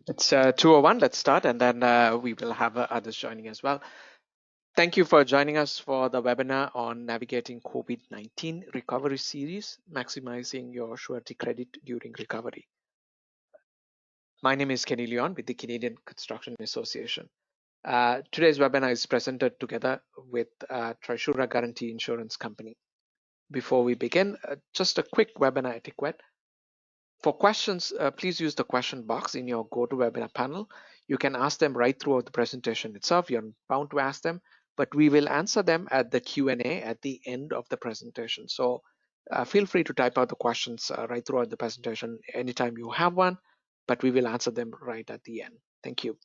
It's 2:01. Let's start, and then we will have others joining as well. Thank you for joining us for the webinar on navigating COVID-19 recovery series, maximizing your surety credit during recovery. My name is Kenny Leon with the Canadian Construction Association. Today's webinar is presented together with TRISURA Guarantee Insurance Company. Before we begin, just a quick webinar etiquette. For questions, please use the question box in your GoToWebinar panel. You can ask them right throughout the presentation itself. You're bound to ask them, but we will answer them at the Q&A at the end of the presentation. So feel free to type out the questions right throughout the presentation anytime you have one, but we will answer them right at the end. Thank you.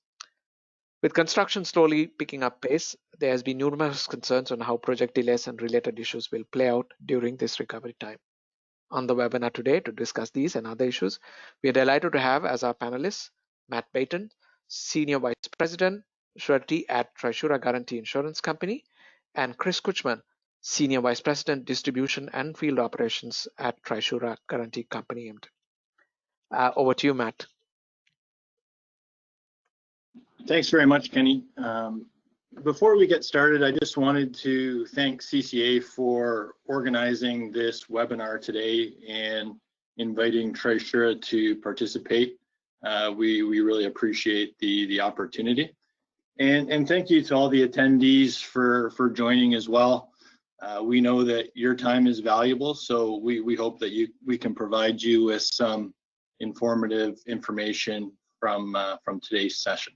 With construction slowly picking up pace, there has been numerous concerns on how project delays and related issues will play out during this recovery time. On the webinar today to discuss these and other issues, we are delighted to have as our panelists Matt Baynton, Senior Vice President, Surety at TRISURA Guarantee Insurance Company, and Chris Kucman, Senior Vice President, Distribution and Field Operations at TRISURA Guarantee Company. Over to you, Matt. Thanks very much, Kenny. Before we get started, I just wanted to thank CCA for organizing this webinar today and inviting TRISURA to participate. We really appreciate the opportunity. And thank you to all the attendees for joining as well. We know that your time is valuable, so we hope that we can provide you with some informative information from today's session.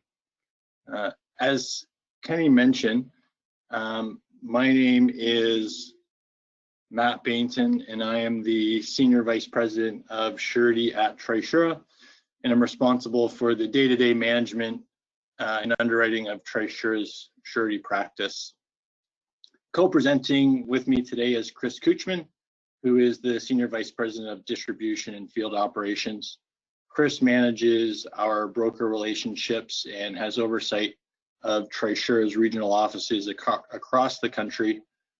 As Kenny mentioned, my name is Matt Baynton, and I am the Senior Vice President of Surety at TRISURA, and I'm responsible for the day-to-day management and underwriting of TRISURA's surety practice. Co-presenting with me today is Chris Kucman, who is the Senior Vice President of Distribution and Field Operations. Chris manages our broker relationships and has oversight of TRISURA's regional offices across the country,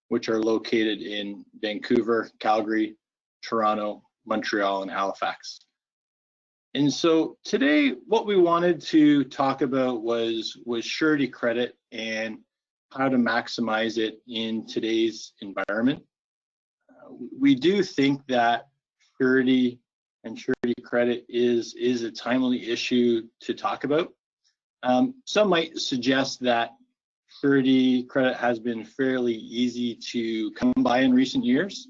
which are located in Vancouver, Calgary, Toronto, Montreal, and Halifax. And so today, what we wanted to talk about was surety credit and how to maximize it in today's environment. We do think that surety and surety credit is a timely issue to talk about. Some might suggest that surety credit has been fairly easy to come by in recent years,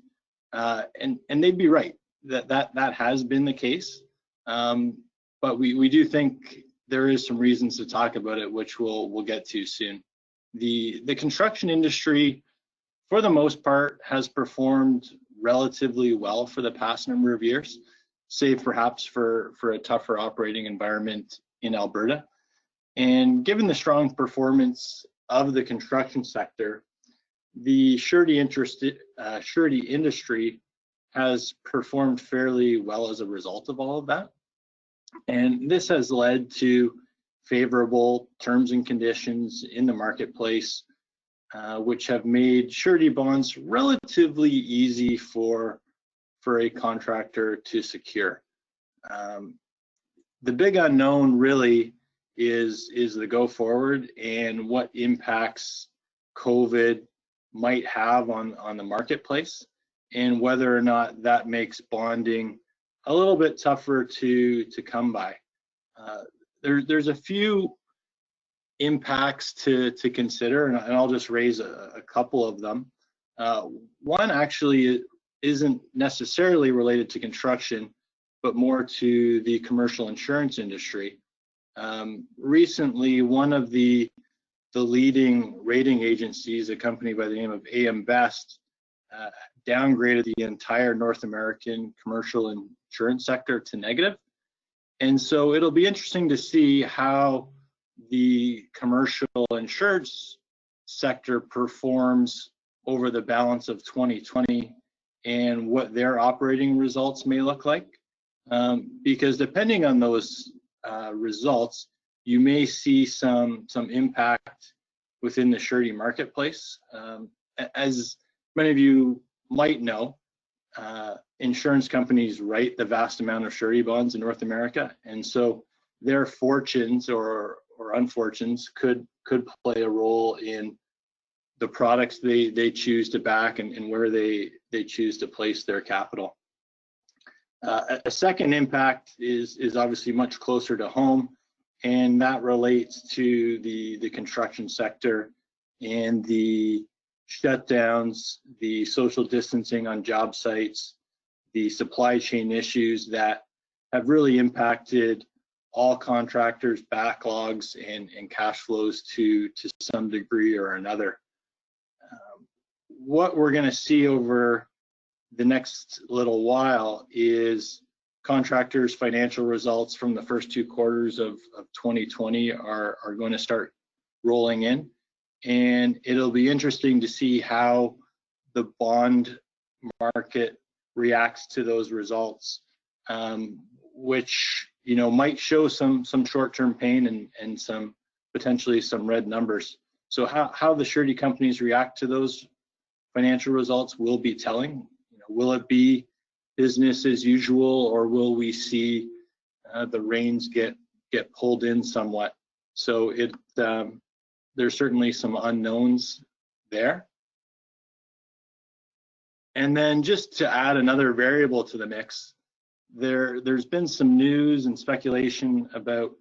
and they'd be right. That has been the case, but we do think there is some reasons to talk about it, which we'll get to soon. The construction industry, for the most part, has performed relatively well for the past number of years, save perhaps for a tougher operating environment in Alberta. And given the strong performance of the construction sector, the surety industry has performed fairly well as a result of all of that. And this has led to favorable terms and conditions in the marketplace, which have made surety bonds relatively easy for a contractor to secure. The big unknown really is the go forward and what impacts COVID might have on the marketplace, and whether or not that makes bonding a little bit tougher to come by. There's a few impacts to consider, and I'll just raise a couple of them. One actually isn't necessarily related to construction, but more to the commercial insurance industry. Recently, one of the leading rating agencies, a company by the name of AM Best, downgraded the entire North American commercial insurance sector to negative. And so it'll be interesting to see how the commercial insurance sector performs over the balance of 2020 and what their operating results may look like. Because depending on those results, you may see some impact within the surety marketplace. As many of you might know, insurance companies write the vast amount of surety bonds in North America, and so their fortunes or unfortunes could play a role in the products they choose to back and where they choose to place their capital. A second impact is obviously much closer to home, and that relates to the construction sector and the shutdowns, the social distancing on job sites, the supply chain issues that have really impacted all contractors' backlogs and cash flows to some degree or another. What we're going to see over the next little while is contractors' financial results from the first 2 quarters of 2020 are going to start rolling in, and it'll be interesting to see how the bond market reacts to those results, which might show some short-term pain and some potentially some red numbers. So how the surety companies react to those financial results will be telling. Will it be business as usual, or will we see the reins get pulled in somewhat? So there's certainly some unknowns there. And then just to add another variable to the mix, there's been some news and speculation about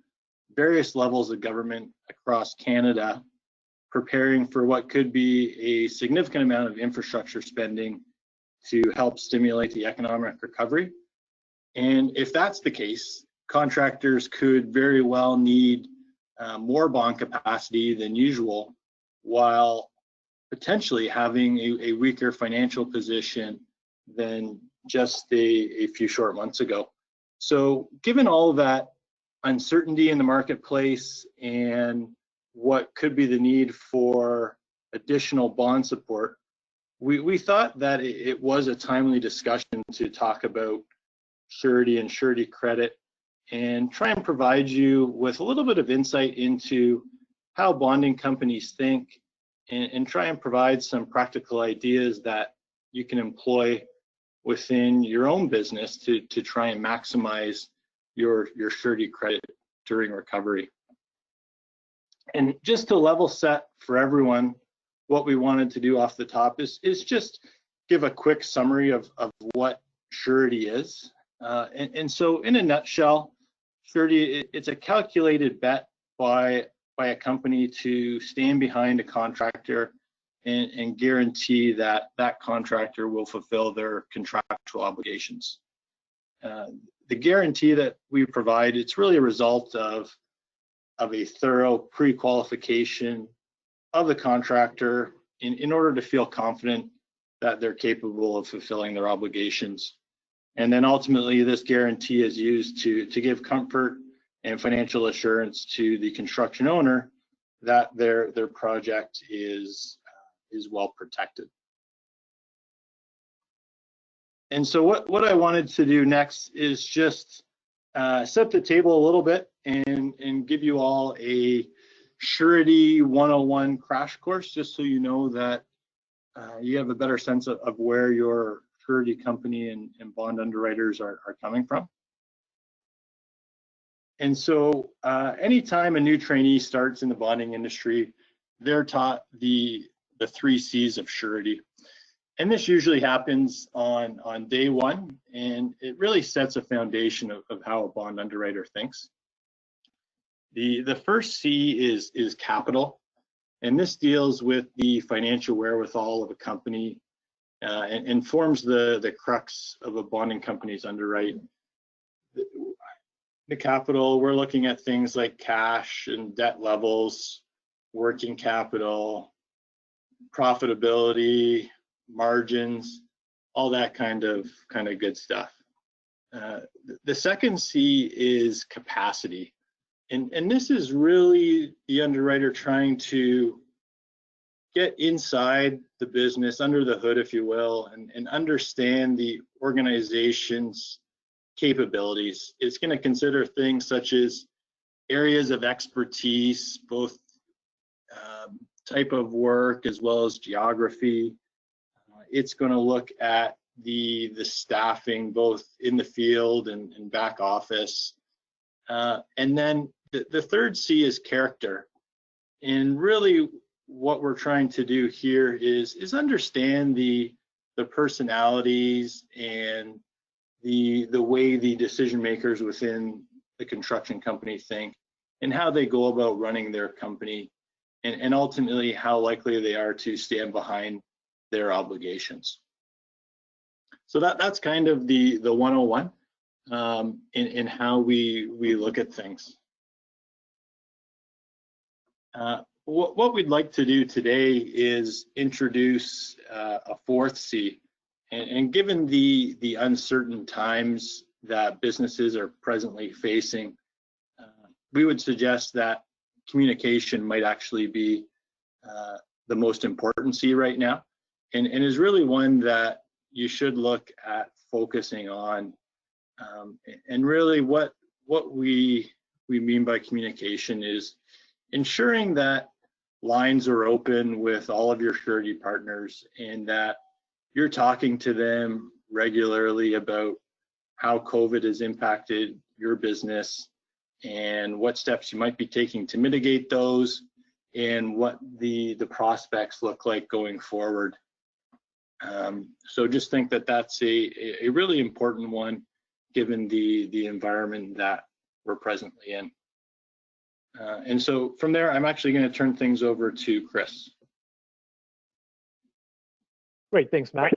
various levels of government across Canada preparing for what could be a significant amount of infrastructure spending to help stimulate the economic recovery. And if that's the case, contractors could very well need more bond capacity than usual, while potentially having a weaker financial position than just a few short months ago. So given all of that uncertainty in the marketplace and what could be the need for additional bond support, we thought that it was a timely discussion to talk about surety and surety credit and try and provide you with a little bit of insight into how bonding companies think and try and provide some practical ideas that you can employ within your own business to try and maximize your surety credit during recovery. And just to level set for everyone, what we wanted to do off the top is just give a quick summary of what surety is. And so in a nutshell, surety, it's a calculated bet by a company to stand behind a contractor and guarantee that that contractor will fulfill their contractual obligations. The guarantee that we provide, it's really a result of a thorough pre-qualification of the contractor in order to feel confident that they're capable of fulfilling their obligations. And then ultimately, this guarantee is used to give comfort and financial assurance to the construction owner that their project is well protected. And so what I wanted to do next is just set the table a little bit and give you all a Surety 101 crash course, just so you know that you have a better sense of where your surety company and bond underwriters are coming from. And so anytime a new trainee starts in the bonding industry, they're taught the 3 C's of surety. And this usually happens on day 1, and it really sets a foundation of how a bond underwriter thinks. The first C is capital, and this deals with the financial wherewithal of a company and forms the crux of a bonding company's underwrite. The capital, we're looking at things like cash and debt levels, working capital, profitability, margins, all that kind of good stuff. The second C is capacity. And this is really the underwriter trying to get inside the business, under the hood, if you will, and understand the organization's capabilities. It's going to consider things such as areas of expertise, both type of work as well as geography. It's going to look at the staffing, both in the field and back office. And then the third C is character. And really what we're trying to do here is understand the personalities and the way the decision makers within the construction company think and how they go about running their company, and ultimately how likely they are to stand behind their obligations. So that's kind of the 101 in how we look at things. What we'd like to do today is introduce a fourth C, and given the uncertain times that businesses are presently facing, we would suggest that communication might actually be the most important C right now, and is really one that you should look at focusing on. And really what we mean by communication is ensuring that lines are open with all of your surety partners and that you're talking to them regularly about how COVID has impacted your business and what steps you might be taking to mitigate those and what the prospects look like going forward. So just think that that's a really important one given the environment that we're presently in. And so from there, I'm actually going to turn things over to Chris. Great, thanks, Matt.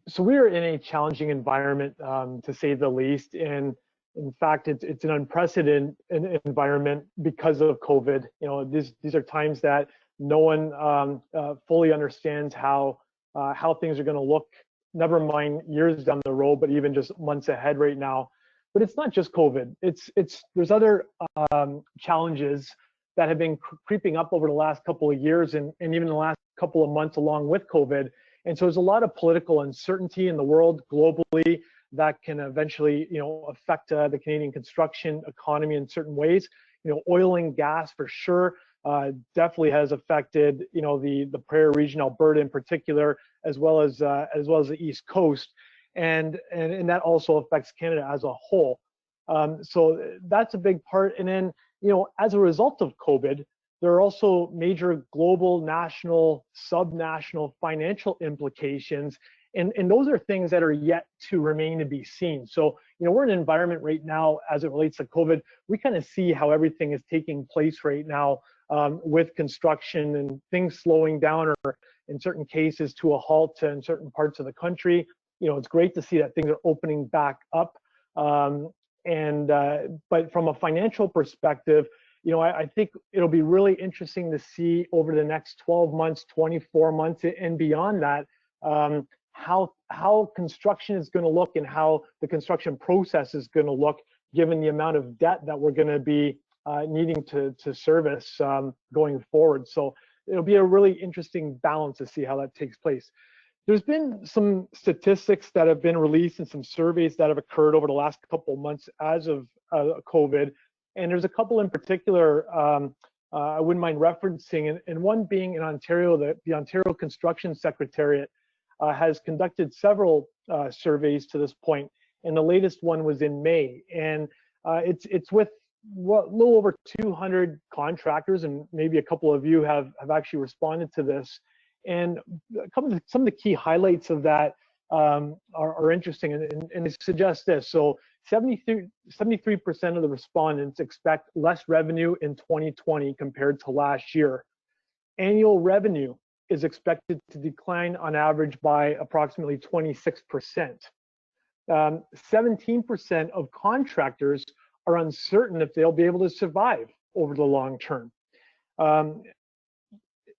So we are in a challenging environment, to say the least, and in fact, it's an unprecedented environment because of COVID. You know, these are times that no one fully understands how things are going to look. Never mind years down the road, but even just months ahead right now. But it's not just COVID. There's other challenges that have been creeping up over the last couple of years and even the last couple of months along with COVID. And so there's a lot of political uncertainty in the world globally that can eventually, affect the Canadian construction economy in certain ways. Oil and gas for sure definitely has affected, the Prairie region, Alberta in particular, as well as the East Coast. And that also affects Canada as a whole. So that's a big part. And then, as a result of COVID, there are also major global, national, subnational financial implications. And those are things that are yet to remain to be seen. So, we're in an environment right now as it relates to COVID. We kind of see how everything is taking place right now with construction and things slowing down or in certain cases to a halt in certain parts of the country. It's great to see that things are opening back up. But from a financial perspective, I think it'll be really interesting to see over the next 12 months, 24 months, and beyond that, how construction is going to look and how the construction process is going to look, given the amount of debt that we're going to be needing to service going forward. So it'll be a really interesting balance to see how that takes place. There's been some statistics that have been released and some surveys that have occurred over the last couple of months as of COVID. And there's a couple in particular I wouldn't mind referencing, and one being in Ontario, the Ontario Construction Secretariat has conducted several surveys to this point, and the latest one was in May. And it's with a little over 200 contractors, and maybe a couple of you have actually responded to this. And some of the key highlights of that are interesting, and it suggests this. So 73% of the respondents expect less revenue in 2020 compared to last year. Annual revenue is expected to decline on average by approximately 26%. 17% of contractors are uncertain if they'll be able to survive over the long term.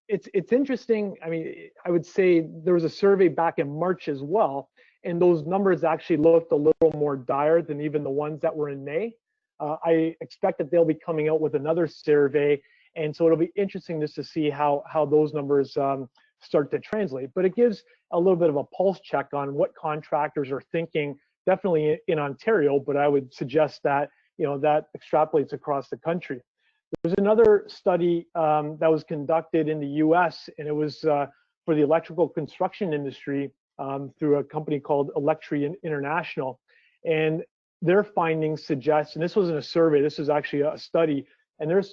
It's interesting. I mean, I would say there was a survey back in March as well, and those numbers actually looked a little more dire than even the ones that were in May. I expect that they'll be coming out with another survey, and so it'll be interesting just to see how those numbers start to translate. But it gives a little bit of a pulse check on what contractors are thinking, definitely in Ontario, but I would suggest that that extrapolates across the country. There's another study that was conducted in the US, and it was for the electrical construction industry through a company called Electri International. And their findings suggest, and this wasn't a survey, this was actually a study, and their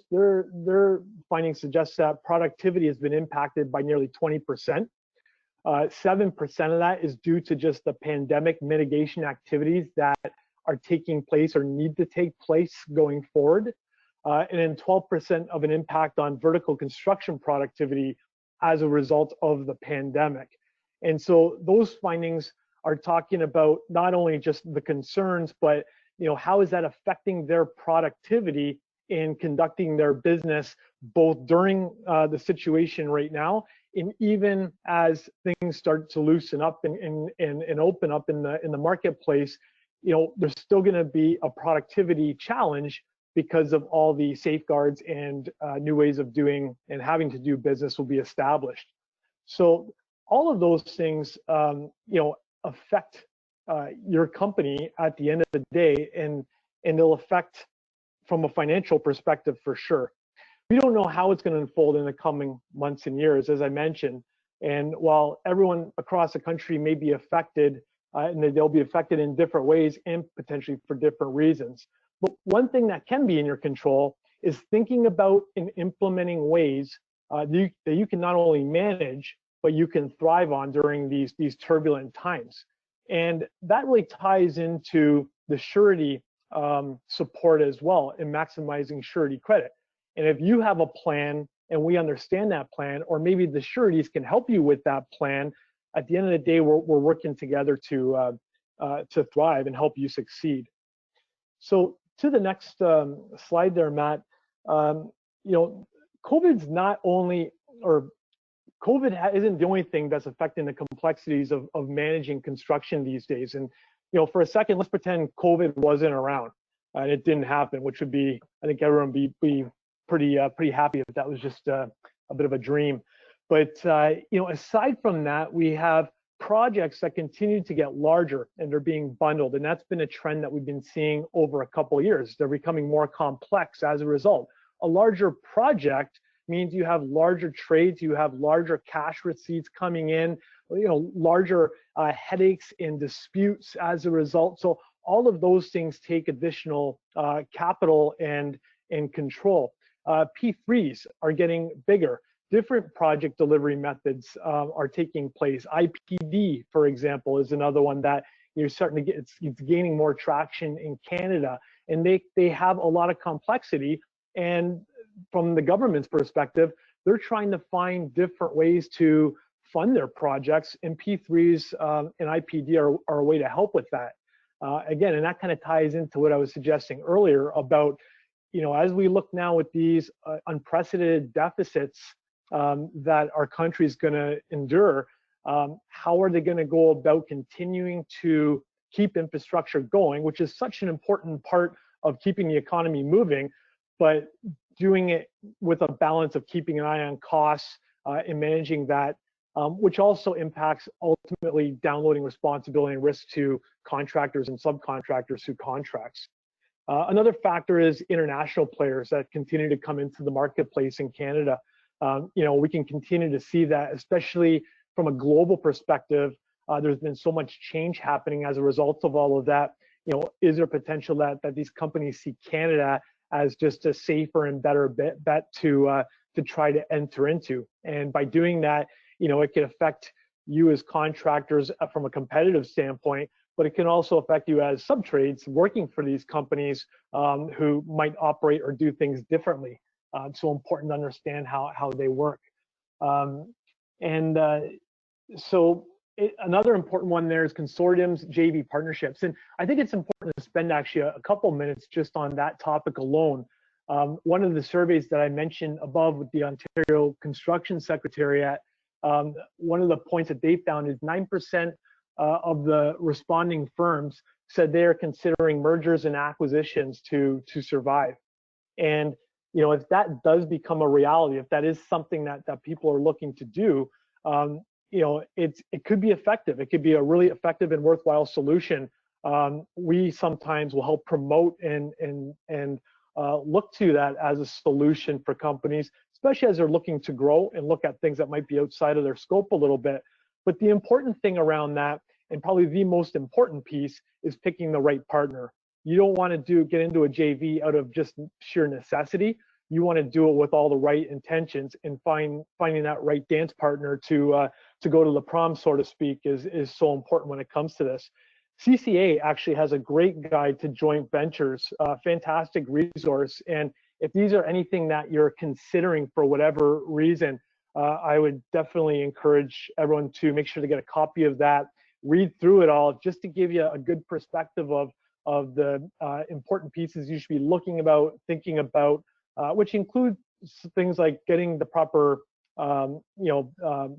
findings suggest that productivity has been impacted by nearly 20%. 7% of that is due to just the pandemic mitigation activities that are taking place or need to take place going forward. And then 12% of an impact on vertical construction productivity as a result of the pandemic. And so those findings are talking about not only just the concerns, but how is that affecting their productivity in conducting their business, both during the situation right now, and even as things start to loosen up and open up in the marketplace. There's still going to be a productivity challenge because of all the safeguards and new ways of doing and having to do business will be established. So all of those things, affect your company at the end of the day, and they'll affect from a financial perspective for sure. We don't know how it's going to unfold in the coming months and years, as I mentioned. And while everyone across the country may be affected, and they'll be affected in different ways and potentially for different reasons. But one thing that can be in your control is thinking about and implementing ways that you can not only manage, but you can thrive on during these turbulent times. And that really ties into the surety support as well in maximizing surety credit. And if you have a plan and we understand that plan, or maybe the sureties can help you with that plan, at the end of the day, we're working together to thrive and help you succeed. So to the next slide there, Matt, COVID's not only, or COVID isn't the only thing that's affecting the complexities of managing construction these days. And for a second, let's pretend COVID wasn't around and it didn't happen, which would be, I think everyone would be pretty happy if that was just a bit of a dream. But aside from that, we have projects that continue to get larger and they're being bundled, and that's been a trend that we've been seeing over a couple of years. They're becoming more complex as a result. A larger project means you have larger trades, you have larger cash receipts coming in, larger headaches and disputes as a result. So all of those things take additional capital and control. P3s are getting bigger. Different project delivery methods are taking place. IPD, for example, is another one that you're starting to get, it's gaining more traction in Canada, and they have a lot of complexity. And from the government's perspective, they're trying to find different ways to fund their projects, and P3s and IPD are a way to help with that. Again, and that kind of ties into what I was suggesting earlier about, as we look now with these unprecedented deficits that our country is going to endure, how are they going to go about continuing to keep infrastructure going, which is such an important part of keeping the economy moving, but doing it with a balance of keeping an eye on costs and managing that, which also impacts ultimately downloading responsibility and risk to contractors and subcontractors who contracts. Another factor is international players that continue to come into the marketplace in Canada. We can continue to see that, especially from a global perspective. There's been so much change happening as a result of all of that. Is there potential that these companies see Canada as just a safer and better bet to try to enter into? And by doing that, it can affect you as contractors from a competitive standpoint, but it can also affect you as subtrades working for these companies who might operate or do things differently. It's so important to understand how they work. Another important one there is consortiums, JV partnerships. And I think it's important to spend actually a couple minutes just on that topic alone. One of the surveys that I mentioned above with the Ontario Construction Secretariat, one of the points that they found is 9% of the responding firms said they are considering mergers and acquisitions to survive. And if that does become a reality, if that is something that people are looking to do, it could be effective. It could be a really effective and worthwhile solution. We sometimes will help promote and look to that as a solution for companies, especially as they're looking to grow and look at things that might be outside of their scope a little bit. But the important thing around that, and probably the most important piece, is picking the right partner. you don't want to get into a JV out of just sheer necessity. You want to do it with all the right intentions, and finding that right dance partner to go to the prom, so to speak, is so important when it comes to this. CCA actually has a great guide to joint ventures, fantastic resource. And if these are anything that you're considering for whatever reason, I would definitely encourage everyone to make sure to get a copy of that, read through it all, just to give you a good perspective of the important pieces you should be thinking about, which include things like getting the proper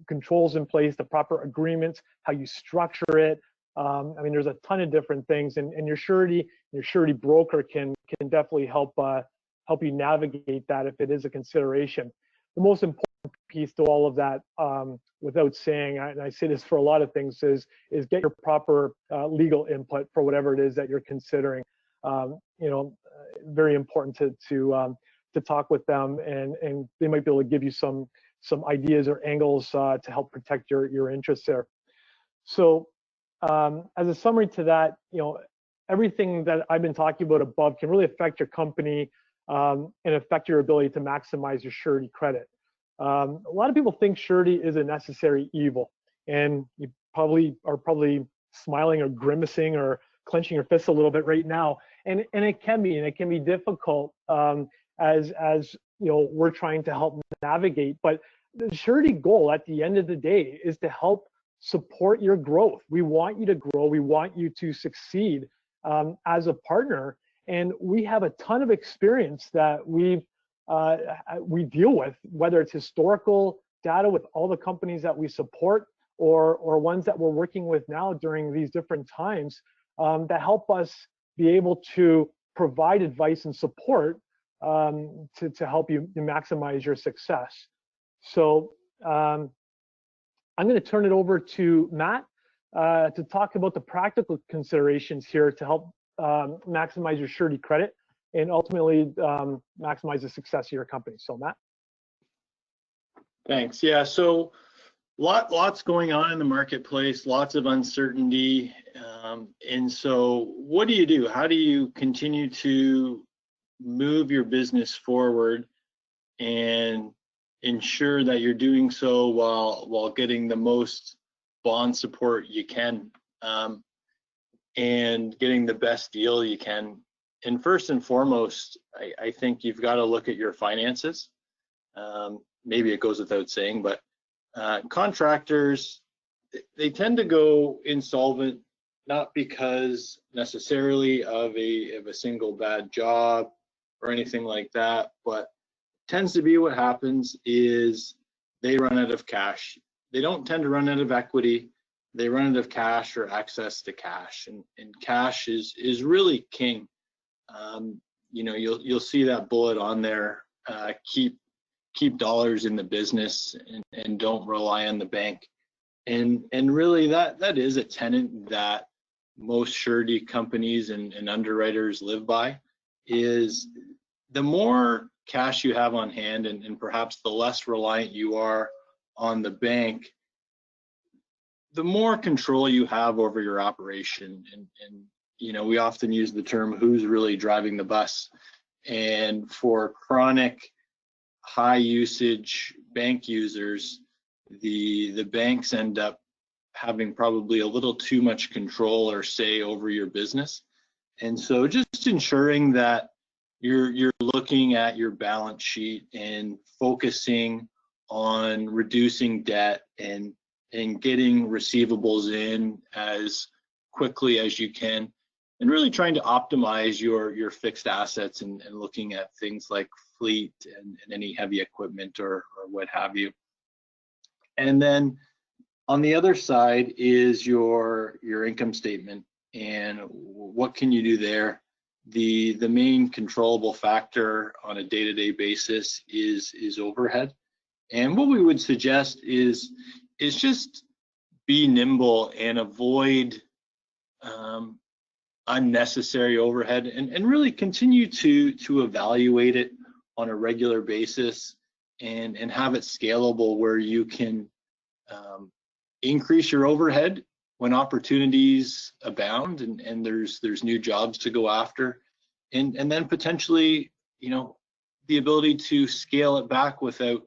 controls in place, the proper agreements, how you structure it. I mean, there's a ton of different things, and your surety broker can definitely help you navigate that if it is a consideration. The most important piece to all of that, without saying, and I say this for a lot of things, is get your proper legal input for whatever it is that you're considering. Very important to talk with them, and they might be able to give you some ideas or angles to help protect your interests there. So as a summary to that, everything that I've been talking about above can really affect your company and affect your ability to maximize your surety credit. A lot of people think surety is a necessary evil, and you are probably smiling or grimacing or clenching your fists a little bit right now, and it can be difficult as we're trying to help navigate. But the surety goal at the end of the day is to help support your growth. We want you to grow. We want you to succeed as a partner. And we have a ton of experience that we deal with, whether it's historical data with all the companies that we support, or ones that we're working with now during these different times, that help us be able to provide advice and support to help you maximize your success. So I'm going to turn it over to Matt to talk about the practical considerations here to help maximize your surety credit and ultimately maximize the success of your company. So Matt. Thanks. Yeah, so lots going on in the marketplace, lots of uncertainty. And so what do you do? How do you continue to move your business forward and ensure that you're doing so while getting the most bond support you can, and getting the best deal you can? And first and foremost, I think you've got to look at your finances. Maybe it goes without saying, but contractors, they tend to go insolvent, not because necessarily of a single bad job or anything like that, but tends to be what happens is they run out of cash. They don't tend to run out of equity. They run out of cash or access to cash, and cash is really king. You'll see that bullet on there. Keep dollars in the business and don't rely on the bank. And really that is a tenet that most surety companies and underwriters live by, is the more cash you have on hand, and perhaps the less reliant you are on the bank, the more control you have over your operation. And we often use the term, who's really driving the bus? And for chronic high usage bank users, the banks end up having probably a little too much control or say over your business. And so just ensuring that you're looking at your balance sheet and focusing on reducing debt and getting receivables in as quickly as you can, and really trying to optimize your fixed assets and looking at things like fleet and any heavy equipment or what have you. And then on the other side is your income statement, and what can you do there? The main controllable factor on a day-to-day basis is overhead. And what we would suggest is just be nimble and avoid unnecessary overhead, and really continue to evaluate it on a regular basis and have it scalable, where you can increase your overhead when opportunities abound and there's new jobs to go after, and then potentially, the ability to scale it back without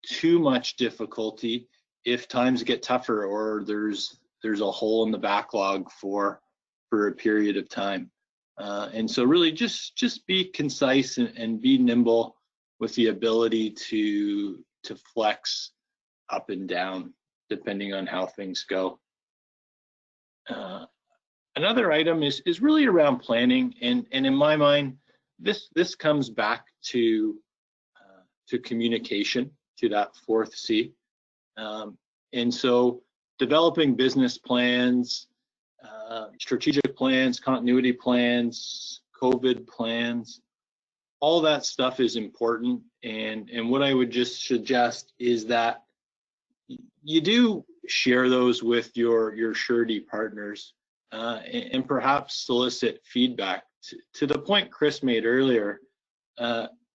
too much difficulty if times get tougher or there's a hole in the backlog for a period of time. And so really just be concise and be nimble with the ability to flex up and down depending on how things go. Another item is really around planning, and in my mind, this comes back to communication, to that fourth C. And so developing business plans, strategic plans, continuity plans, COVID plans, all that stuff is important. And what I would just suggest is that you do share those with your surety partners, and perhaps solicit feedback. To the point Chris made earlier,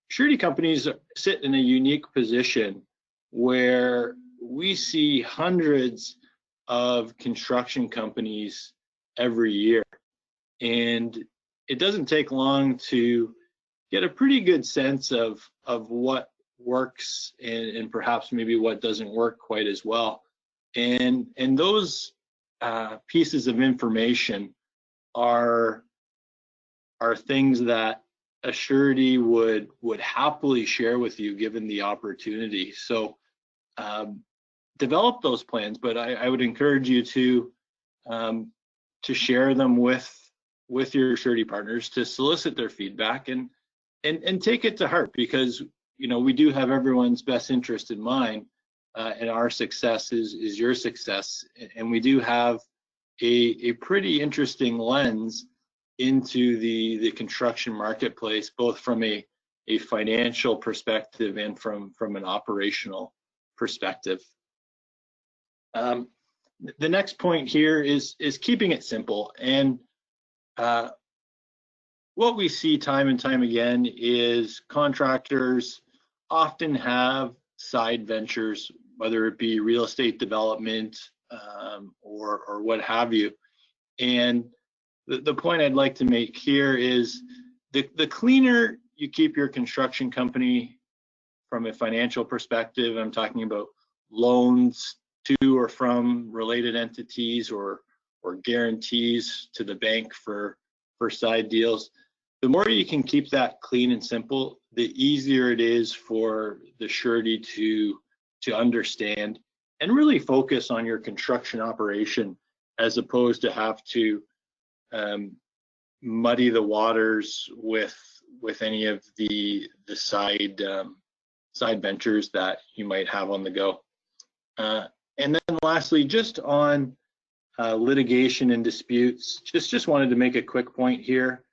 surety companies sit in a unique position where we see hundreds of construction companies every year, and it doesn't take long to get a pretty good sense of what works and perhaps maybe what doesn't work quite as well. And those pieces of information are things that a surety would happily share with you given the opportunity. So develop those plans, but I would encourage you to share them with your surety partners, to solicit their feedback and take it to heart, because we do have everyone's best interest in mind, and our success is your success, and we do have a pretty interesting lens into the construction marketplace, both from a financial perspective and from an operational perspective. The next point here is keeping it simple, and what we see time and time again is contractors often have side ventures, whether it be real estate development or what have you. And the point I'd like to make here is the cleaner you keep your construction company from a financial perspective, I'm talking about loans to or from related entities or guarantees to the bank for side deals. The more you can keep that clean and simple, the easier it is for the surety to understand and really focus on your construction operation, as opposed to have to muddy the waters with any of the side ventures that you might have on the go. And then lastly, just on litigation and disputes, just wanted to make a quick point here.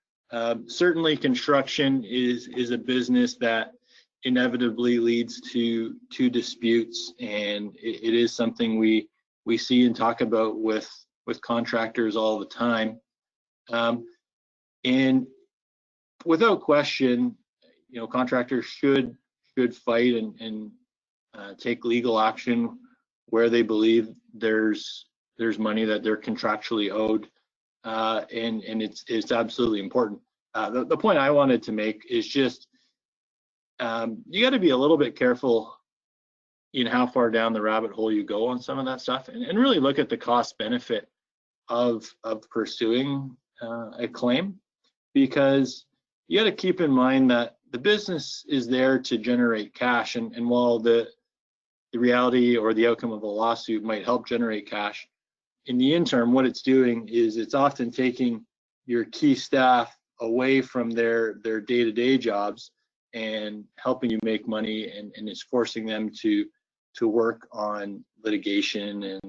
Certainly construction is a business that inevitably leads to disputes, and it is something we see and talk about with contractors all the time. And without question, contractors should fight and take legal action where they believe there's money that they're contractually owed, and it's absolutely important. The point I wanted to make is just you got to be a little bit careful in how far down the rabbit hole you go on some of that stuff, and really look at the cost benefit of pursuing a claim, because you got to keep in mind that the business is there to generate cash, and while the reality or the outcome of a lawsuit might help generate cash, in the interim, what it's doing is it's often taking your key staff away from their day-to-day jobs and helping you make money, and it's forcing them to work on litigation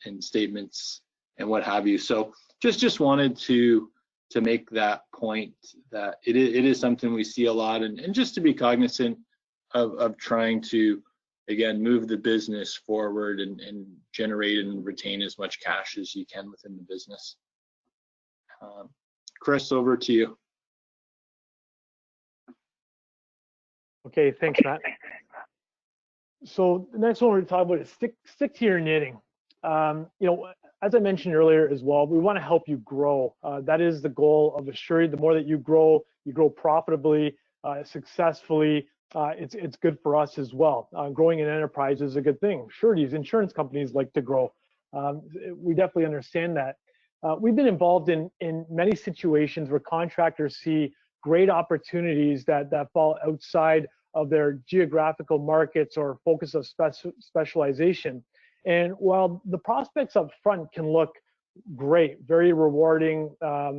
and statements and what have you. So just wanted to make that point, that it is something we see a lot, and just to be cognizant of trying to, again, move the business forward and generate and retain as much cash as you can within the business. Chris, over to you. Okay, thanks, Matt. So the next one we're talking about is stick to your knitting. as I mentioned earlier as well, we want to help you grow. That is the goal of a surety. The more that you grow profitably, successfully, it's good for us as well. Growing an enterprise is a good thing. Sureties, insurance companies like to grow. We definitely understand that. We've been involved in many situations where contractors see great opportunities that fall outside of their geographical markets or focus of specialization. And while the prospects up front can look great, very rewarding,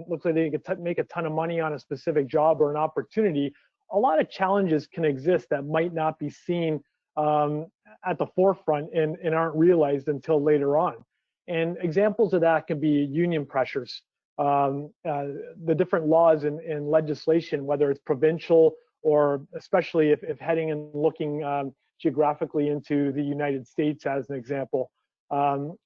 looks like they could make a ton of money on a specific job or an opportunity, a lot of challenges can exist that might not be seen at the forefront and aren't realized until later on. And examples of that can be union pressures, the different laws and legislation, whether it's provincial or especially if heading and looking geographically into the United States as an example.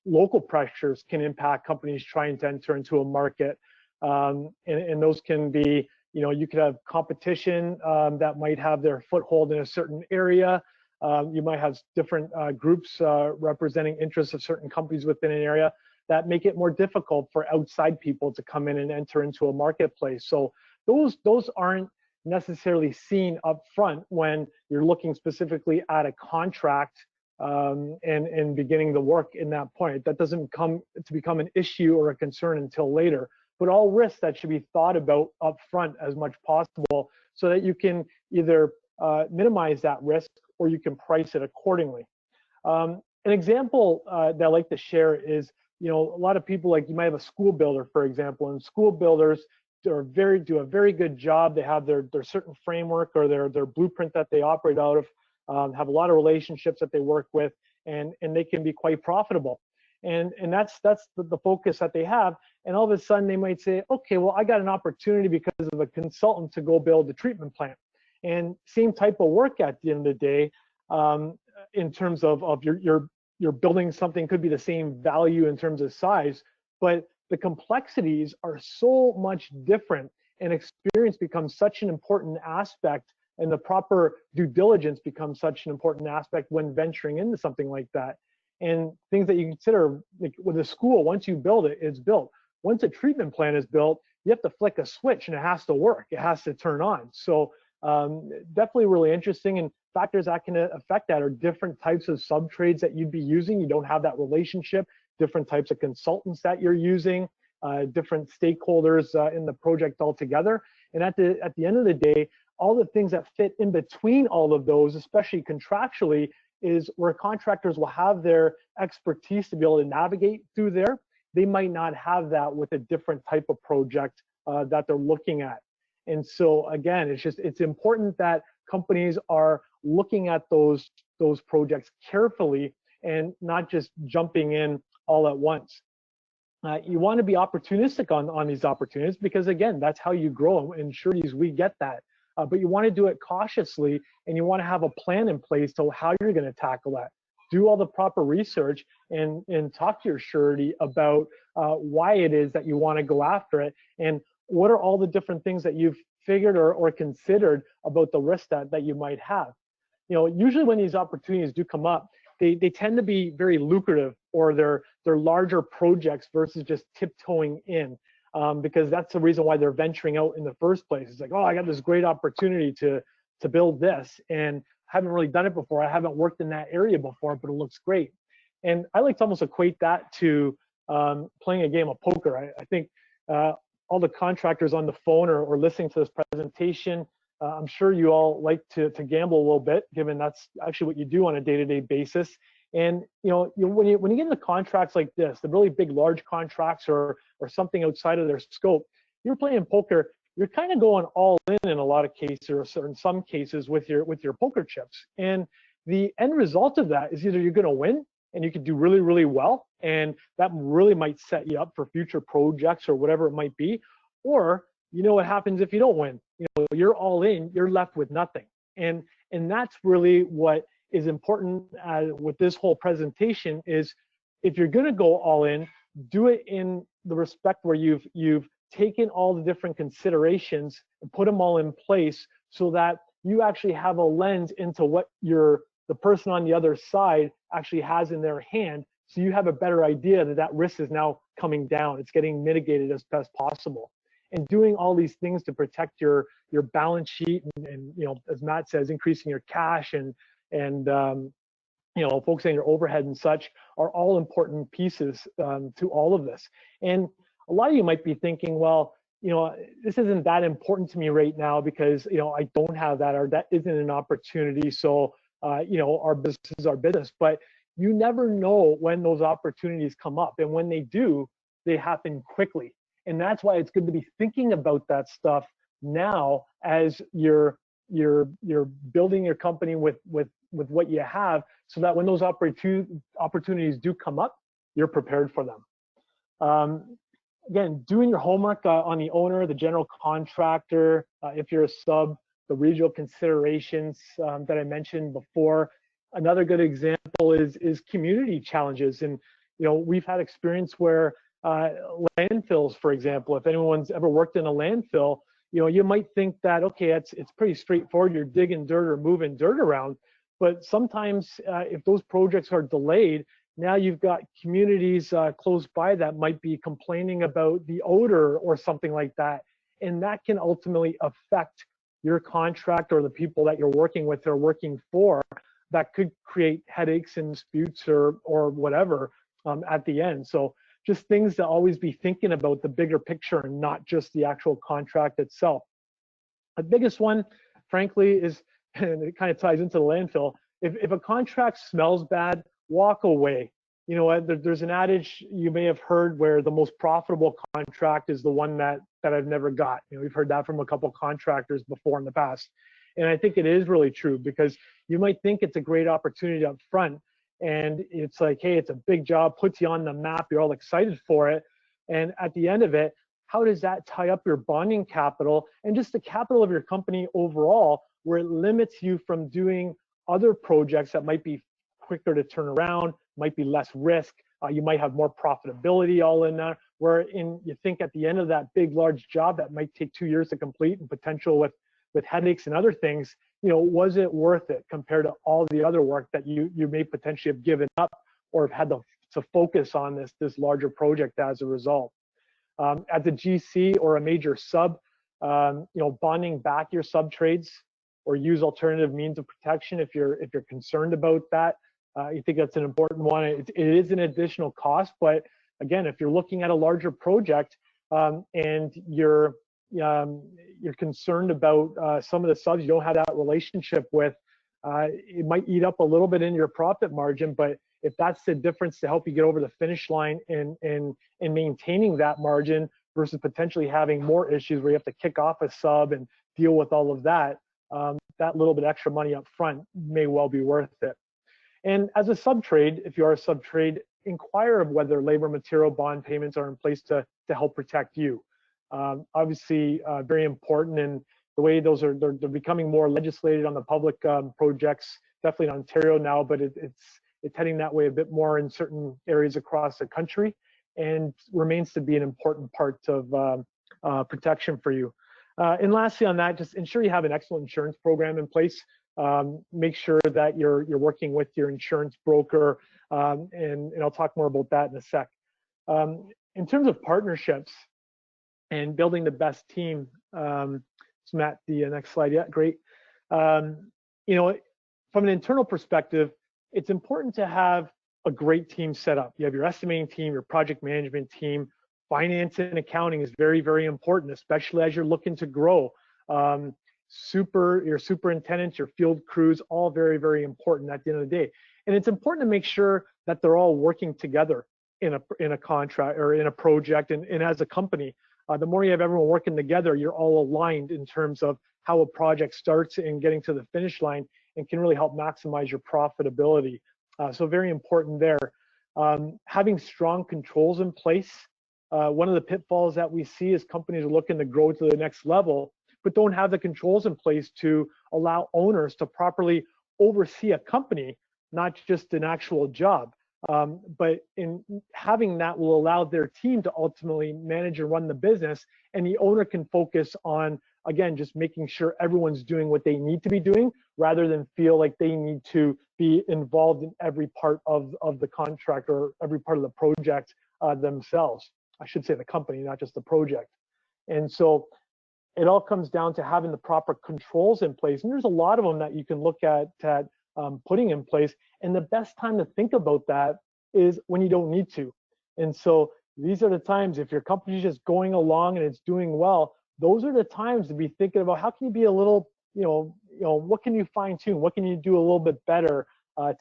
Local pressures can impact companies trying to enter into a market. And those can be, you could have competition that might have their foothold in a certain area. You might have different groups representing interests of certain companies within an area that make it more difficult for outside people to come in and enter into a marketplace. So those aren't necessarily seen up front when you're looking specifically at a contract and beginning the work in that point. That doesn't come to become an issue or a concern until later. But all risks that should be thought about up front as much possible so that you can either minimize that risk or you can price it accordingly. An example that I like to share is, a lot of people, like you might have a school builder, for example, and school builders do a very good job. They have their certain framework or their blueprint that they operate out of, have a lot of relationships that they work with, and they can be quite profitable. And that's the focus that they have. And all of a sudden they might say, okay, well, I got an opportunity because of a consultant to go build a treatment plant. And same type of work at the end of the day, in terms of you're building something, could be the same value in terms of size, but the complexities are so much different, and experience becomes such an important aspect, and the proper due diligence becomes such an important aspect when venturing into something like that. And things that you consider, like with a school, once you build it, it's built. Once a treatment plant is built, you have to flick a switch and it has to work. It has to turn on. So definitely really interesting, and factors that can affect that are different types of sub trades that you'd be using. You don't have that relationship, different types of consultants that you're using, different stakeholders in the project altogether. And at the end of the day, all the things that fit in between all of those, especially contractually, is where contractors will have their expertise to be able to navigate through there. They might not have that with a different type of project that they're looking at. And so again, it's important that companies are looking at those projects carefully and not just jumping in all at once. You want to be opportunistic on these opportunities, because again, that's how you grow. In sureties, we get that. But you want to do it cautiously, and you want to have a plan in place to how you're going to tackle that. Do all the proper research and talk to your surety about why it is that you want to go after it, and what are all the different things that you've figured or considered about the risk that you might have. Usually when these opportunities do come up, they tend to be very lucrative, or they're larger projects versus just tiptoeing in. Because that's the reason why they're venturing out in the first place. It's like, oh, I got this great opportunity to build this, and I haven't really done it before. I haven't worked in that area before, but it looks great. And I like to almost equate that to playing a game of poker. I think all the contractors on the phone or listening to this presentation, I'm sure you all like to gamble a little bit, given that's actually what you do on a day-to-day basis. And when you get into contracts like this, the really big, large contracts or something outside of their scope, you're playing poker. You're kind of going all in a lot of cases, or in some cases with your poker chips. And the end result of that is either you're going to win and you can do really, really well, and that really might set you up for future projects or whatever it might be, or what happens if you don't win. You're all in. You're left with nothing. And that's really what is important with this whole presentation, is if you're going to go all in, do it in the respect where you've taken all the different considerations and put them all in place, so that you actually have a lens into what the person on the other side actually has in their hand, So you have a better idea that that risk is now coming down. It's getting mitigated as best possible. And doing all these things to protect your balance sheet and you know, as Matt says, increasing your cash and you know, focusing on your overhead and such are all important pieces to all of this. And a lot of you might be thinking, well, you know, this isn't that important to me right now because, you know, I don't have that, or that isn't an opportunity. So, you know, our business is our business. But you never know when those opportunities come up. And when they do, they happen quickly. And that's why it's good to be thinking about that stuff now as you're building your company with what you have, so that when those opportunities do come up, you're prepared for them. Again, doing your homework on the owner, the general contractor, if you're a sub, the regional considerations that I mentioned before. Another good example is community challenges. And you know, we've had experience where landfills, for example, if anyone's ever worked in a landfill, you know, you might think that, okay, it's pretty straightforward. You're digging dirt or moving dirt around. But sometimes if those projects are delayed, now you've got communities close by that might be complaining about the odor or something like that. And that can ultimately affect your contract or the people that you're working with or working for. That could create headaches and disputes or whatever at the end. So just things to always be thinking about the bigger picture and not just the actual contract itself. The biggest one, frankly, is, and it kind of ties into the landfill, if a contract smells bad, walk away. You know, there's an adage you may have heard where the most profitable contract is the one that I've never got. You know, we've heard that from a couple contractors before in the past. And I think it is really true, because you might think it's a great opportunity up front, and it's like, hey, it's a big job, puts you on the map, you're all excited for it. And at the end of it, how does that tie up your bonding capital and just the capital of your company overall, where it limits you from doing other projects that might be quicker to turn around, might be less risk, you might have more profitability all in there, where you think at the end of that big, large job that might take 2 years to complete and potential with headaches and other things, you know, was it worth it compared to all the other work that you may potentially have given up or have had to focus on this larger project as a result. As a GC or a major sub, you know, bonding back your sub trades or use alternative means of protection if you're concerned about that. You think that's an important one. It is an additional cost, but again, if you're looking at a larger project and you're concerned about some of the subs you don't have that relationship with, it might eat up a little bit in your profit margin. But if that's the difference to help you get over the finish line and maintaining that margin versus potentially having more issues where you have to kick off a sub and deal with all of that, that little bit extra money up front may well be worth it. And as a sub trade, if you are a sub trade, inquire of whether labor, material, bond payments are in place to help protect you. Obviously, very important, and the way those they're becoming more legislated on the public projects, definitely in Ontario now, but it's heading that way a bit more in certain areas across the country, and remains to be an important part of protection for you. And lastly on that, just ensure you have an excellent insurance program in place. Make sure that you're working with your insurance broker, and I'll talk more about that in a sec. In terms of partnerships and building the best team, so Matt, the next slide, yeah, great. You know, from an internal perspective, it's important to have a great team set up. You have your estimating team, your project management team. Finance and accounting is very, very important, especially as you're looking to grow. Your superintendents, your field crews, all very, very important at the end of the day. And it's important to make sure that they're all working together in a contract or in a project and as a company. The more you have everyone working together, you're all aligned in terms of how a project starts and getting to the finish line, and can really help maximize your profitability. So very important there. Having strong controls in place. One of the pitfalls that we see is companies are looking to grow to the next level, but don't have the controls in place to allow owners to properly oversee a company, not just an actual job. But in having that will allow their team to ultimately manage and run the business, and the owner can focus on again, just making sure everyone's doing what they need to be doing rather than feel like they need to be involved in every part of the contract or every part of the project themselves. I should say the company, not just the project. And so it all comes down to having the proper controls in place. And there's a lot of them that you can look at putting in place. And the best time to think about that is when you don't need to. And so these are the times, if your company's just going along and it's doing well, those are the times to be thinking about how can you be a little, what can you fine tune? What can you do a little bit better?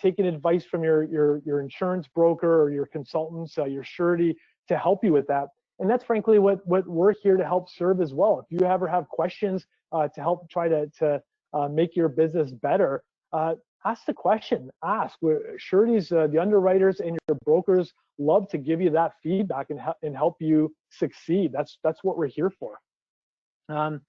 Taking advice from your insurance broker or your consultants, your surety to help you with that. And that's frankly what we're here to help serve as well. If you ever have questions to help try to make your business better, ask the question. Ask. Sureties, the underwriters and your brokers love to give you that feedback and help you succeed. That's what we're here for. The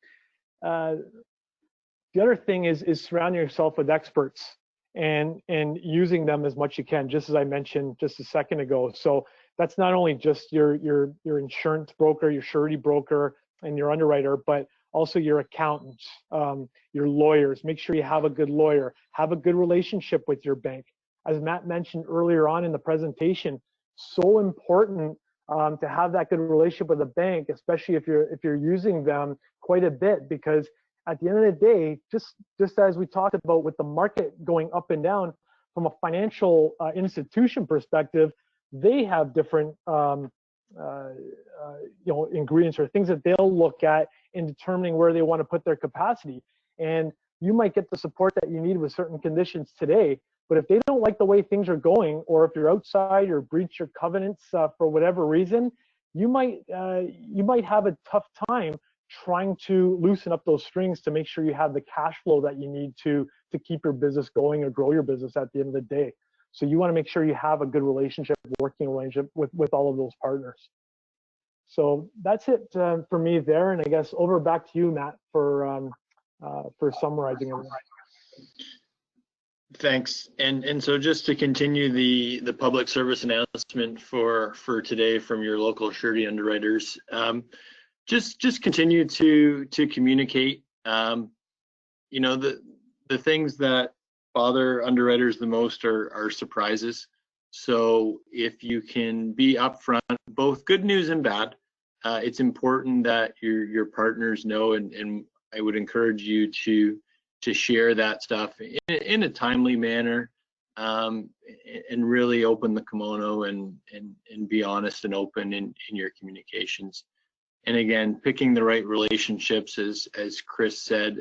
other thing is surrounding yourself with experts and using them as much as you can, just as I mentioned just a second ago. So that's not only just your insurance broker, your surety broker, and your underwriter, but also your accountants, your lawyers. Make sure you have a good lawyer, have a good relationship with your bank. As Matt mentioned earlier on in the presentation, so important to have that good relationship with a bank, especially if you're using them quite a bit, because at the end of the day, just as we talked about with the market going up and down, from a financial institution perspective, they have different ingredients or things that they'll look at in determining where they want to put their capacity. And you might get the support that you need with certain conditions today, but if they don't like the way things are going, or if you're outside or breach your covenants for whatever reason, you might have a tough time trying to loosen up those strings to make sure you have the cash flow that you need to keep your business going or grow your business at the end of the day. So you want to make sure you have a good relationship, working relationship with all of those partners. So that's it for me there, and I guess over back to you, Matt, for summarizing everything. Thanks. And so just to continue the public service announcement for today from your local surety underwriters, just continue to communicate. The things that bother underwriters the most are surprises. So if you can be upfront, both good news and bad, it's important that your partners know, and I would encourage you to share that stuff in a timely manner, and really open the kimono and be honest and open in your communications. And again, picking the right relationships, as Chris said,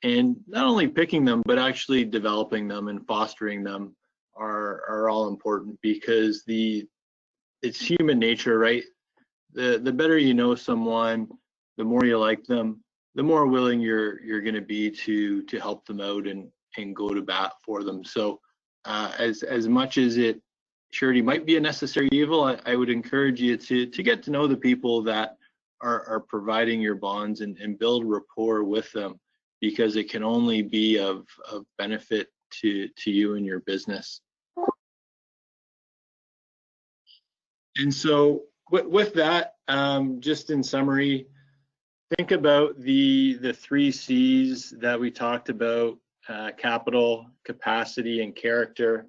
and not only picking them, but actually developing them and fostering them are all important, because it's human nature, right? The better you know someone, the more you like them, the more willing you're going to be to help them out and go to bat for them. So as much as surety might be a necessary evil, I would encourage you to get to know the people that are providing your bonds and build rapport with them, because it can only be of benefit to you and your business. And so with that, just in summary, think about the 3 C's that we talked about, capital, capacity, and character,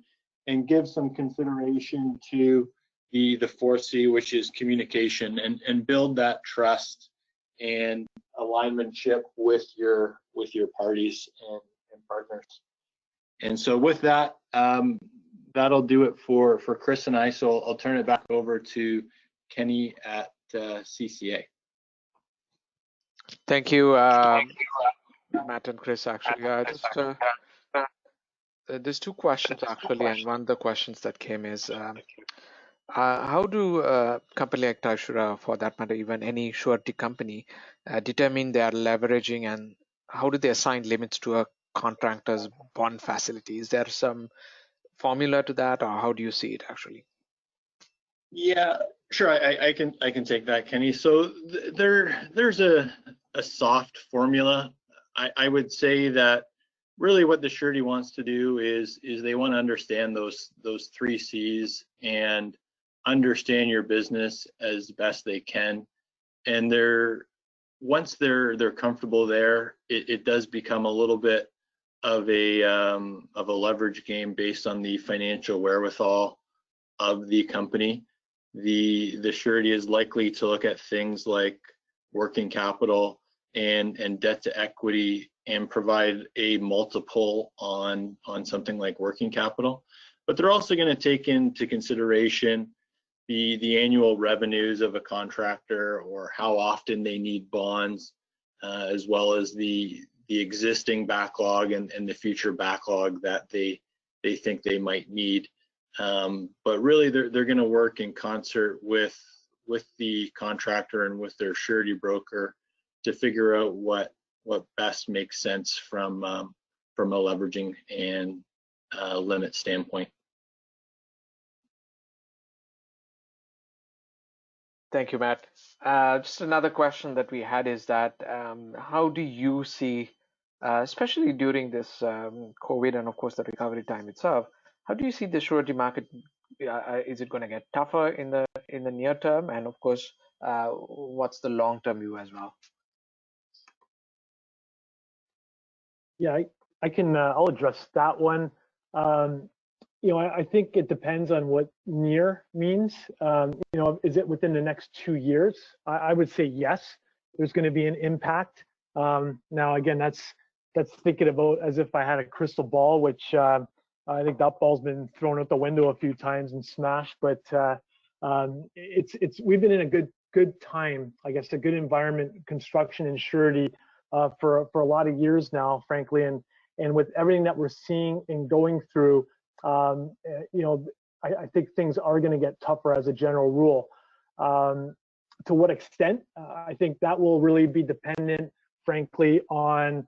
and give some consideration to the 4th C, which is communication, and build that trust and alignmentship with your parties and partners. And so with that, that'll do it for Chris and I. So I'll turn it back over to Kenny at CCA. Thank you, Matt and Chris. Actually, there's 2 questions actually, and one of the questions that came is, how do a company like TRISURA, for that matter, even any surety company, determine their leveraging, and how do they assign limits to a contractor's bond facility? Is there some formula to that, or how do you see it actually? Yeah, sure. I can take that, Kenny. So there's a soft formula. I would say that really what the surety wants to do is they want to understand those 3 C's and understand your business as best they can. And they're once they're comfortable there, it does become a little bit of a leverage game based on the financial wherewithal of the company. The surety is likely to look at things like working capital and debt to equity and provide a multiple on something like working capital. But they're also going to take into consideration the annual revenues of a contractor, or how often they need bonds, as well as the existing backlog and the future backlog that they think they might need. But really, they're going to work in concert with the contractor and with their surety broker to figure out what best makes sense from a leveraging and limit standpoint. Thank you, Matt. Just another question that we had is that how do you see, especially during this COVID and of course the recovery time itself, how do you see the surety market? Is it going to get tougher in the near term? And of course, what's the long-term view as well? Yeah, I can. I'll address that one. I think it depends on what near means. Is it within the next 2 years? I would say yes. There's going to be an impact. Now, again, that's thinking about as if I had a crystal ball, which I think that ball's been thrown out the window a few times and smashed. But we've been in a good time, I guess, a good environment, construction and surety for a lot of years now, frankly, and with everything that we're seeing and going through. I think things are going to get tougher as a general rule. To what extent? I think that will really be dependent, frankly, on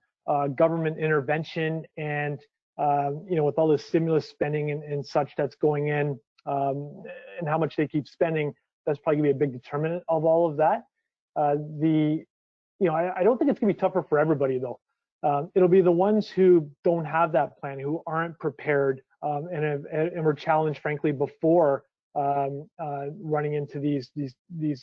government intervention and, with all the stimulus spending and such that's going in, and how much they keep spending, that's probably going to be a big determinant of all of that. I don't think it's going to be tougher for everybody, though. It'll be the ones who don't have that plan, who aren't prepared, and were challenged, frankly, before running into these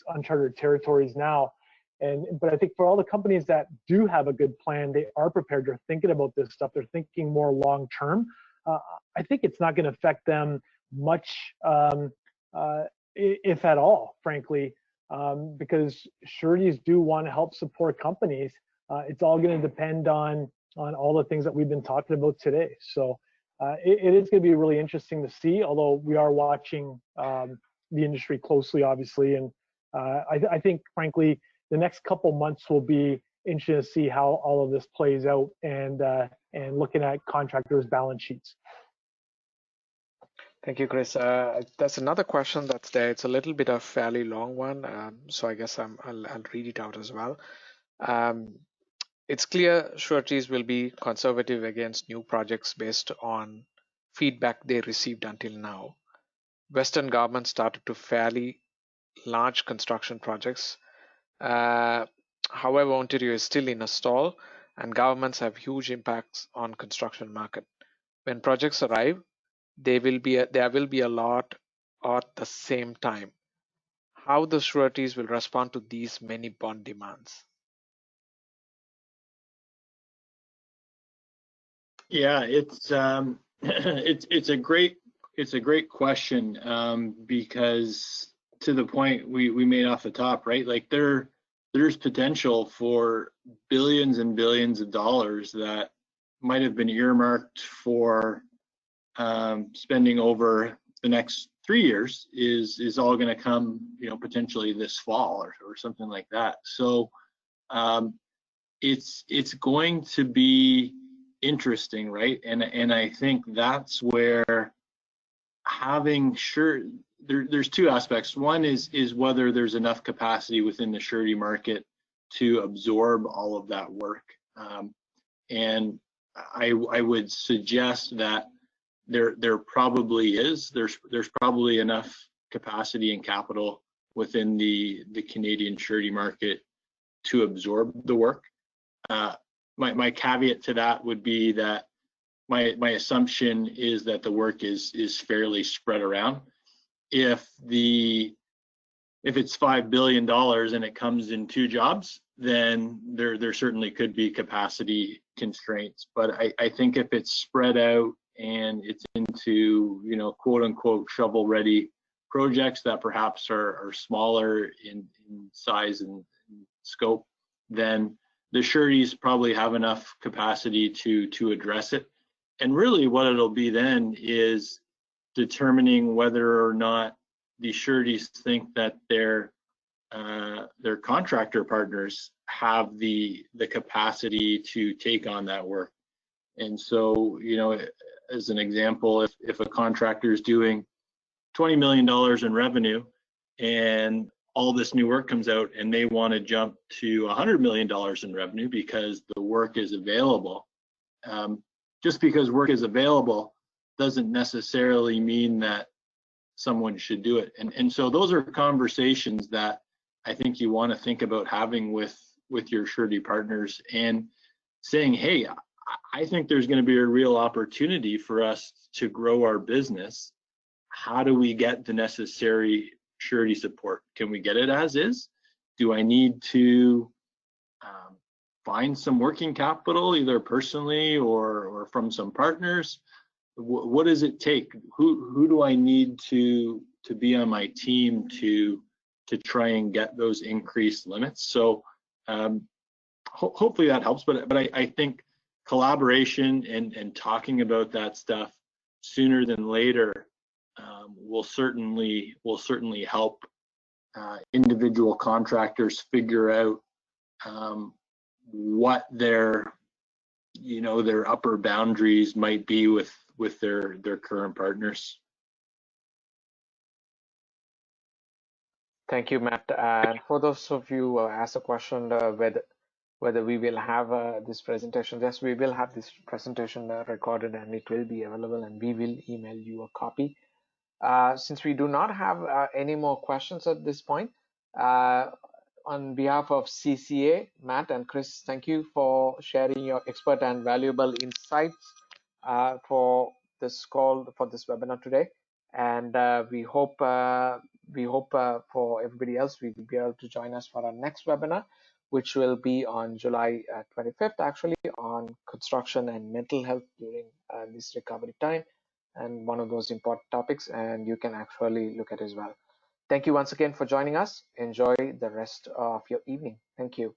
uncharted territories now. But I think for all the companies that do have a good plan, they are prepared. They're thinking about this stuff. They're thinking more long term. I think it's not going to affect them much, if at all, frankly, because sureties do want to help support companies. It's all going to depend on all the things that we've been talking about today. So it is going to be really interesting to see, although we are watching the industry closely, obviously. And I think, frankly, the next couple months will be interesting to see how all of this plays out and looking at contractors' balance sheets. Thank you, Chris. That's another question that's there. It's a little bit of fairly long one, so I guess I'll read it out as well. It's clear sureties will be conservative against new projects based on feedback they received until now. Western governments started to fairly large construction projects. However, Ontario is still in a stall, and governments have huge impacts on construction market. When projects arrive, there will be a lot at the same time. How the sureties will respond to these many bond demands? Yeah, it's a great question, because to the point we made off the top, right? Like there's potential for billions and billions of dollars that might have been earmarked for spending over the next 3 years is all going to come, potentially this fall or something like that. So it's going to be interesting, right? And I think that's where having there's two aspects. One is whether there's enough capacity within the surety market to absorb all of that work, and I would suggest that there probably is. There's probably enough capacity and capital within the Canadian surety market to absorb the work. My caveat to that would be that my assumption is that the work is fairly spread around. If the if it's $5 billion and it comes in 2 jobs, then there certainly could be capacity constraints. But I think if it's spread out and it's into, you know, quote unquote shovel ready projects that perhaps are smaller in size and scope, then the sureties probably have enough capacity to address it. And really what it'll be then is determining whether or not the sureties think that their contractor partners have the capacity to take on that work. And so, you know, as an example, if a contractor is doing $20 million in revenue and all this new work comes out and they want to jump to $100 million in revenue because the work is available, just because work is available doesn't necessarily mean that someone should do it. And so those are conversations that I think you want to think about having with your surety partners and saying, hey, I think there's going to be a real opportunity for us to grow our business. How do we get the necessary surety support? Can we get it as is? Do I need to find some working capital, either personally or from some partners? What does it take? Who do I need to be on my team to try and get those increased limits? So hopefully that helps. But I think collaboration and talking about that stuff sooner than later will certainly help individual contractors figure out what their upper boundaries might be with their current partners. Thank you, Matt. And for those of you who asked a question whether we will have this presentation, yes, we will have this presentation recorded and it will be available, and we will email you a copy. Since we do not have any more questions at this point, on behalf of CCA, Matt and Chris, thank you for sharing your expert and valuable insights for this call, for this webinar today. And we hope for everybody else, we will be able to join us for our next webinar, which will be on July 25th, actually, on construction and mental health during this recovery time, and one of those important topics, and you can actually look at it as well. Thank you once again for joining us. Enjoy the rest of your evening. Thank you.